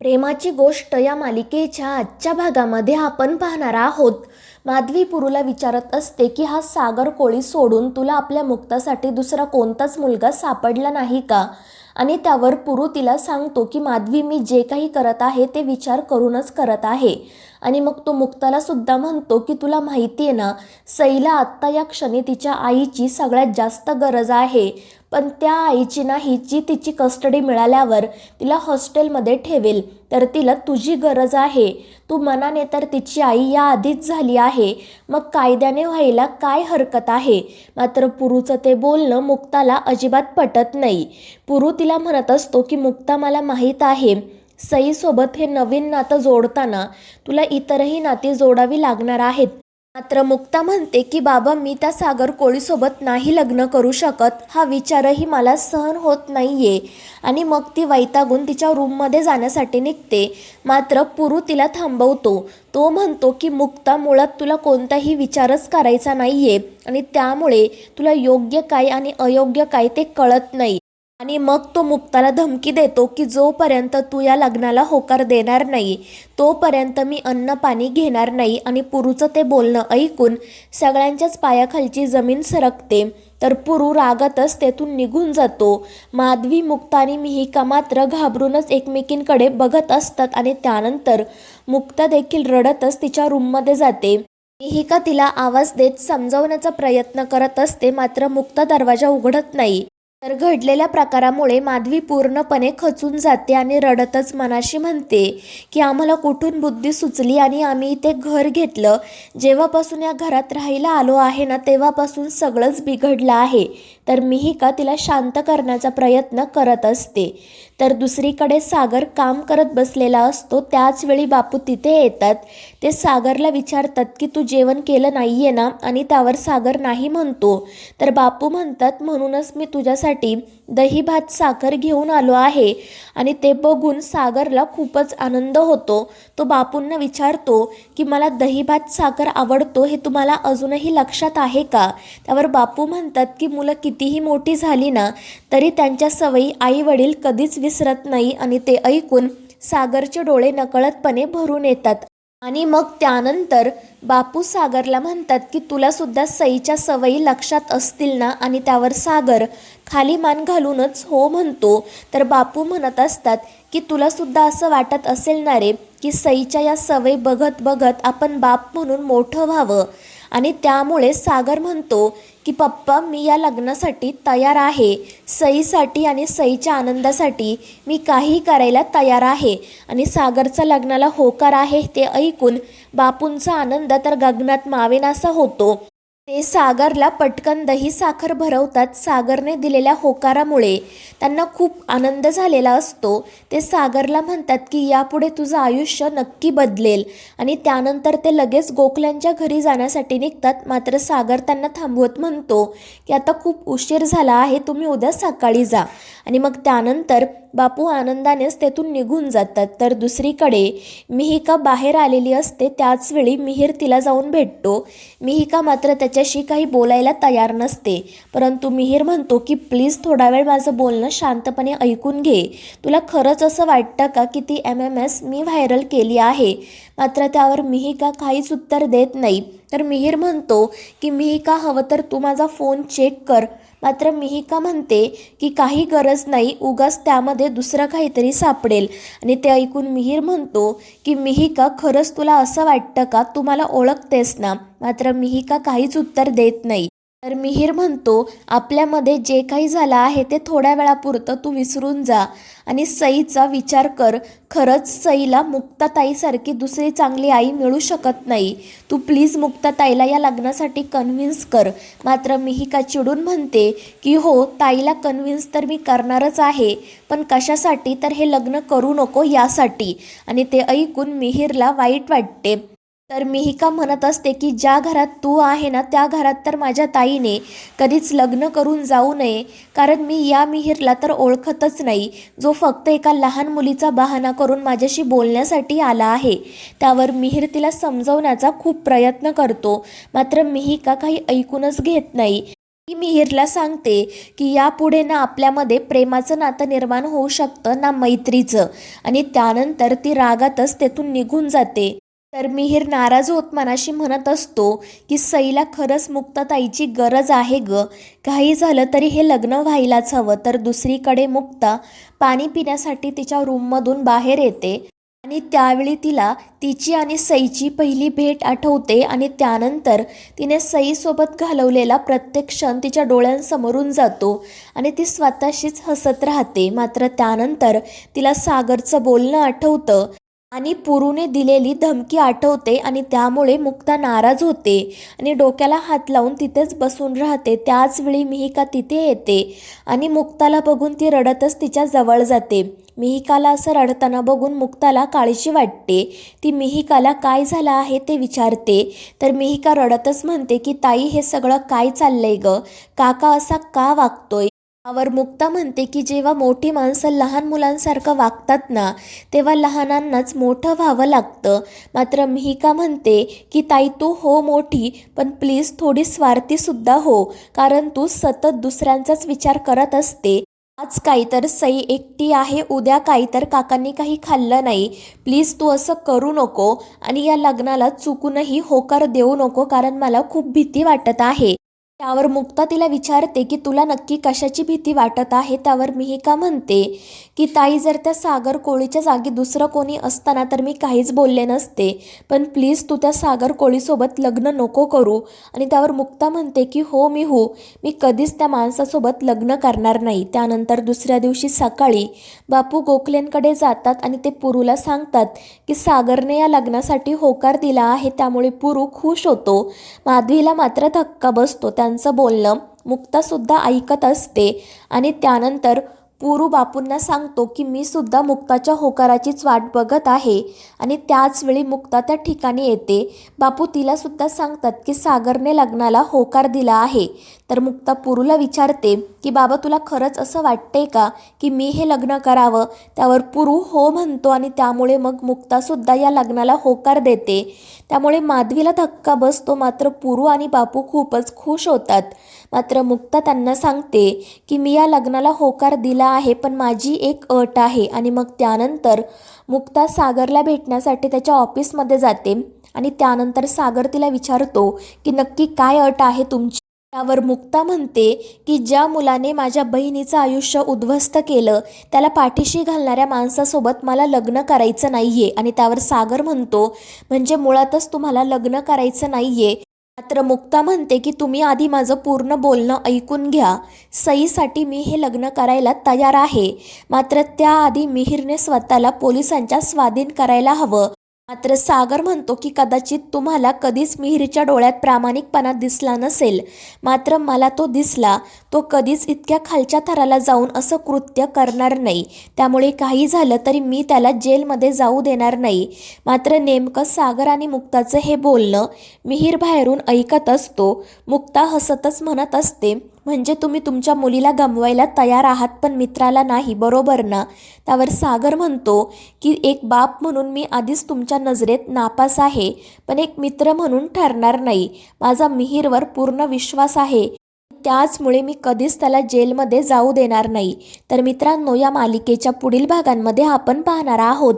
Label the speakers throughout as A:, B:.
A: प्रेमाची गोष्ट या मालिकेच्या आजच्या भागामध्ये आपण पाहणार आहोत. माधवी पुरूला विचारत असते की हा सागर कोळी सोडून तुला आपल्या मुक्तासाठी दुसरा कोणताच मुलगा सापडला नाही का? आणि त्यावर पुरू तिला सांगतो की माधवी, मी जे काही करत आहे ते विचार करूनच करत आहे. आणि मग तो मुक्ताला सुद्धा म्हणतो की तुला माहिती आहे ना, सईला आत्ता या क्षणी तिच्या आईची सगळ्यात जास्त गरज आहे. पण त्या आईची नाही जी तिची कस्टडी मिळाल्यावर तिला हॉस्टेलमध्ये ठेवेल. तर तिला तुझी गरज आहे. तू मनाने तर तिची आई या आधीच झाली आहे, मग कायद्याने व्हायला काय हरकत आहे? मात्र पुरूचं ते बोलणं मुक्ताला अजिबात पटत नाही. पुरू तिला म्हणत असतो की मुक्ता, मला माहीत आहे सईसोबत हे नवीन नातं जोडताना तुला इतरही नाती जोडावी लागणार आहेत. मात्र मुक्ता म्हणते की बाबा, मी त्या सागर कोळीसोबत नाही लग्न करू शकत, हा विचारही मला सहन होत नाहीये. आणि मग ती वैतागून तिच्या रूममध्ये जाण्यासाठी निघते. मात्र पुरू तिला थांबवतो. तो म्हणतो की मुक्ता, मुळात तुला कोणताही विचारच करायचा नाहीये आणि त्यामुळे तुला योग्य काय आणि अयोग्य काय ते कळत नाही. आणि मग तो मुक्ताला धमकी देतो की जोपर्यंत तू या लग्नाला होकार देणार नाही तोपर्यंत मी अन्न पाणी घेणार नाही. आणि पुरूचं ते बोलणं ऐकून सगळ्यांच्याच पायाखालची जमीन सरकते. तर पुरू रागातच तेथून निघून जातो. माधवी, मुक्ता आणि मिहिका मात्र घाबरूनच एकमेकींकडे बघत असतात. आणि त्यानंतर मुक्ता देखील रडतच तिच्या रूममध्ये जाते. मिहिका तिला आवाज देत समजावण्याचा प्रयत्न करत असते, मात्र मुक्ता दरवाजा उघडत नाही. तर घडलेल्या प्रकारामुळे माधवी पूर्णपणे खचून जाते आणि रडतच मनाशी म्हणते की आम्हाला कुठून बुद्धी सुचली आणि आम्ही इथे घर घेतलं. जेव्हापासून या घरात राहायला आलो आहे ना, तेव्हापासून सगळंच बिघडलं आहे. तर मिहिका तिला शांत करण्याचा प्रयत्न करत असते. तर दुसरीकडे सागर काम करत बसलेला असतो. त्याचवेळी बापू तिथे येतात. ते सागरला विचारतात की तू जेवण केलं नाहीये ना? आणि त्यावर सागर नाही म्हणतो. तर बापू म्हणतात, म्हणूनच मी तुझ्यासाठी दही भात साखर घेऊन आलो आहे. आणि ते बघून सागरला खूपच आनंद होतो. तो बापूंना विचारतो की मला दही भात साखर आवडतो, हे तुम्हाला अजूनही लक्षात आहे का? त्यावर बापू म्हणतात की मुलं कितीही मोठी झाली ना तरी त्यांच्या सवयी आई वडील कधीच विसरत नाही. आणि ते ऐकून सागरचे डोळे नकळतपणे भरून येतात. आणि मग त्यानंतर बापू सागरला म्हणतात की तुला सुद्धा सईच्या सवयी लक्षात असतील ना? आणि त्यावर सागर खाली मान घालूनच हो म्हणतो. तर बापू म्हणत असतात की तुला सुद्धा असं वाटत असेल ना रे की सईच्या या सवयी बघत बघत आपण बाप म्हणून मोठं व्हावं. आणि त्यामुळे सागर म्हणतो की पप्पा, मी या लग्नासाठी तयार आहे. सईसाठी आणि सईच्या आनंदासाठी मी काही करायला तयार आहे. आणि सागरचा लग्नाला होकार आहे ते ऐकून बापूंचा आनंद तर गगनात मावेनासा होतो. ते सागरला पटकन दही साखर भरवतात. सागरने दिलेल्या होकारामुळे त्यांना खूप आनंद झालेला असतो. ते सागरला म्हणतात की यापुढे तुझं आयुष्य नक्की बदलेल. आणि त्यानंतर ते लगेच गोखल्यांच्या घरी जाण्यासाठी निघतात. मात्र सागर त्यांना थांबवत म्हणतो की आता खूप उशीर झाला आहे, तुम्ही उद्या सकाळी जा. आणि मग त्यानंतर बापू आनंदानेच तेथून निघून जातात. तर दुसरीकडे मिहिका बाहेर आलेली असते. त्याचवेळी मिहीर तिला जाऊन भेटतो. मिहिका मात्र त्याच्याशी काही बोलायला तयार नसते. परंतु मिहीर म्हणतो की प्लीज थोडा वेळ माझं बोलणं शांतपणे ऐकून घे. तुला खरंच असं वाटतं का की ती MMS मी व्हायरल केली आहे? मात्र त्यावर मिहिका काहीच उत्तर देत नाही. तर मिहीर म्हणतो की मिहिका, हवं तर तू माझा फोन चेक कर. मात्र मिहिका म्हणते की काही गरज नाही, उगाच त्यामध्ये दुसरं काहीतरी सापडेल. आणि ते ऐकून मिहीर म्हणतो की मिहिका, खरंच तुला असं वाटतं का? तू मला ओळखतेस ना? मात्र मिहिका काहीच उत्तर देत नाही. तर मिहीर म्हणतो, आपल्यामध्ये जे काही झालं आहे ते थोड्या वेळापुरतं तू विसरून जा आणि सईचा विचार कर. खरंच सईला मुक्ताताईसारखी दुसरी चांगली आई मिळू शकत नाही. तू प्लीज मुक्ताताईला या लग्नासाठी कन्व्हिन्स कर. मात्र मिहिका चिडून म्हणते की हो, ताईला कन्व्हिन्स तर मी करणारच आहे, पण कशासाठी? तर हे लग्न करू नको यासाठी. आणि ते ऐकून मिहीरला वाईट वाटते. तर मिहिका म्हणत असते की ज्या घरात तू आहे ना त्या घरात तर माझ्या ताईने कधीच लग्न करून जाऊ नये, कारण मी या मिहीरला तर ओळखतच नाही, जो फक्त एका लहान मुलीचा बहाणा करून माझ्याशी बोलण्यासाठी आला आहे. त्यावर मिहीर तिला समजवण्याचा खूप प्रयत्न करतो. मात्र मिहिका काही ऐकूनच घेत नाही. ती मिहिरला सांगते की यापुढे ना आपल्यामध्ये प्रेमाचं नातं निर्माण होऊ शकतं ना मैत्रीचं, आणि त्यानंतर ती रागातच तेथून निघून जाते. तर मिहिर नाराज होत मनाशी म्हणत असतो की सईला खरंच मुक्ताताईची गरज आहे ग, काही झालं तरी हे लग्न व्हायलाच हवं. तर दुसरीकडे मुक्ता पाणी पिण्यासाठी तिच्या रूममधून बाहेर येते आणि त्यावेळी तिला तिची आणि सईची पहिली भेट आठवते, आणि त्यानंतर तिने सईसोबत घालवलेला प्रत्येक क्षण तिच्या डोळ्यांसमोरून जातो आणि ती स्वतःशीच हसत राहते. मात्र त्यानंतर तिला सागरचं बोलणं आठवतं आणि पुरूने दिलेली धमकी आठवते, आणि त्यामुळे मुक्ता नाराज होते आणि डोक्याला हात लावून तिथेच बसून राहते. त्याचवेळी मिहिका तिथे येते आणि मुक्ताला बघून ती रडतच तिच्या जवळ जाते. मिहिकाला असं रडताना बघून मुक्ताला काळजी वाटते. ती मिहिकाला काय झालं आहे ते विचारते. तर मिहिका रडतच म्हणते की ताई, हे सगळं काय चाललंय ग, काका असा का वागतोय. यावर मुक्ता म्हणते की जेव्हा मोठी माणसं लहान मुलांसारखं वागतात ना, तेव्हा लहानांनाच मोठं व्हावं लागतं. मात्र मिहिका म्हणते की ताई, तू हो मोठी, पण प्लीज थोडी स्वार्थीसुद्धा हो, कारण तू सतत दुसऱ्यांचाच विचार करत असते. आज काही तर सई एकटी आहे, उद्या काही तर काकांनी काही खाल्लं नाही. प्लीज तू असं करू नको आणि या लग्नाला चुकूनही होकार देऊ नको, कारण मला खूप भीती वाटत आहे. त्यावर मुक्ता तिला विचारते की तुला नक्की कशाची भीती वाटत आहे. त्यावर मिहिका म्हणते की ताई, जर त्या सागर कोळीच्या जागी दुसरं कोणी असताना तर मी काहीच बोलले नसते, पण प्लीज तू त्या सागर कोळीसोबत लग्न नको करू. आणि त्यावर मुक्ता म्हणते की हो मी कधीच त्या माणसासोबत लग्न करणार नाही. त्यानंतर दुसऱ्या दिवशी सकाळी बापू गोखलेंकडे जातात आणि ते पुरूला सांगतात की सागरने या लग्नासाठी होकार दिला आहे. त्यामुळे पुरू खुश होतो. माधवीला मात्र धक्का बसतो. त्यांचं बोलणं मुक्तासुद्धा ऐकत असते आणि त्यानंतर पुरू बापूंना सांगतो की मी सुद्धा मुक्ताच्या होकाराचीच वाट बघत आहे. आणि त्याचवेळी मुक्ता त्या ठिकाणी येते. बापू तिलासुद्धा सांगतात की सागरने लग्नाला होकार दिला आहे. तर मुक्ता पुरूला विचारते की बाबा, तुला खरंच असं वाटते का की मी हे लग्न करावं. त्यावर पुरू हो म्हणतो आणि त्यामुळे मग मुक्तासुद्धा या लग्नाला होकार देते. त्यामुळे माधवीला धक्का बसतो. मात्र पुरू आणि बापू खूपच खुश होतात. मात्र मुक्ता त्यांना सांगते की मी या लग्नाला होकार दिला आहे, पण माझी एक अट आहे. आणि मग त्यानंतर मुक्ता सागरला भेटण्यासाठी त्याच्या ऑफिसमध्ये जाते आणि त्यानंतर सागर तिला विचारतो की नक्की काय अट आहे तुमची. त्यावर मुक्ता म्हणते की ज्या मुलाने माझ्या बहिणीचं आयुष्य उद्ध्वस्त केलं, त्याला पाठीशी घालणाऱ्या माणसासोबत मला लग्न करायचं नाहीये. आणि त्यावर सागर म्हणतो, म्हणजे मुळातच तुम्हाला लग्न करायचं नाहीये. मात्र मुक्ता म्हणते की तुम्ही आधी माझं पूर्ण बोलणं ऐकून घ्या. सईसाठी मी हे लग्न करायला तयार आहे, मात्र त्याआधी मिहिरने स्वतःला पोलिसांच्या स्वाधीन करायला हवं. मात्र सागर म्हणतो की कदाचित तुम्हाला कधीच मिहिरच्या डोळ्यात प्रामाणिकपणा दिसला नसेल, मात्र मला तो दिसला. तो कधीच इतक्या खालच्या थराला जाऊन असं कृत्य करणार नाही. त्यामुळे काही झालं तरी मी त्याला जेलमध्ये जाऊ देणार नाही. मात्र नेमकं सागर आणि मुक्ताचं हे बोलणं मिहिर बाहेरून ऐकत असतो. मुक्ता हसतच म्हणत असते, म्हणजे तुम्ही तुमच्या मुलीला गमवायला तयार आहात, पण मित्राला नाही, बरोबर ना. त्यावर सागर म्हणतो की एक बाप म्हणून मी आधीच तुमच्या नजरेत नापास आहे, पण एक मित्र म्हणून ठरणार नाही. माझा मिहिरवर पूर्ण विश्वास आहे, त्याचमुळे मी कधीच त्याला जेलमध्ये जाऊ देणार नाही. तर मित्रांनो, या मालिकेच्या पुढील भागांमध्ये आपण पाहणार आहोत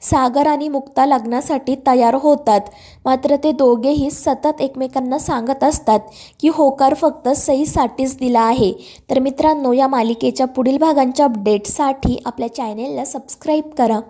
A: सागर आणि मुक्ता लग्नासाठी तयार होतात, मात्र ते दोघेही सतत एकमेकांना सांगत असतात की होकार फक्त सईसाठीच दिला आहे. तर मित्रांनो, या मालिकेच्या पुढील भागांच्या अपडेटसाठी आपल्या चॅनेलला सबस्क्राईब करा.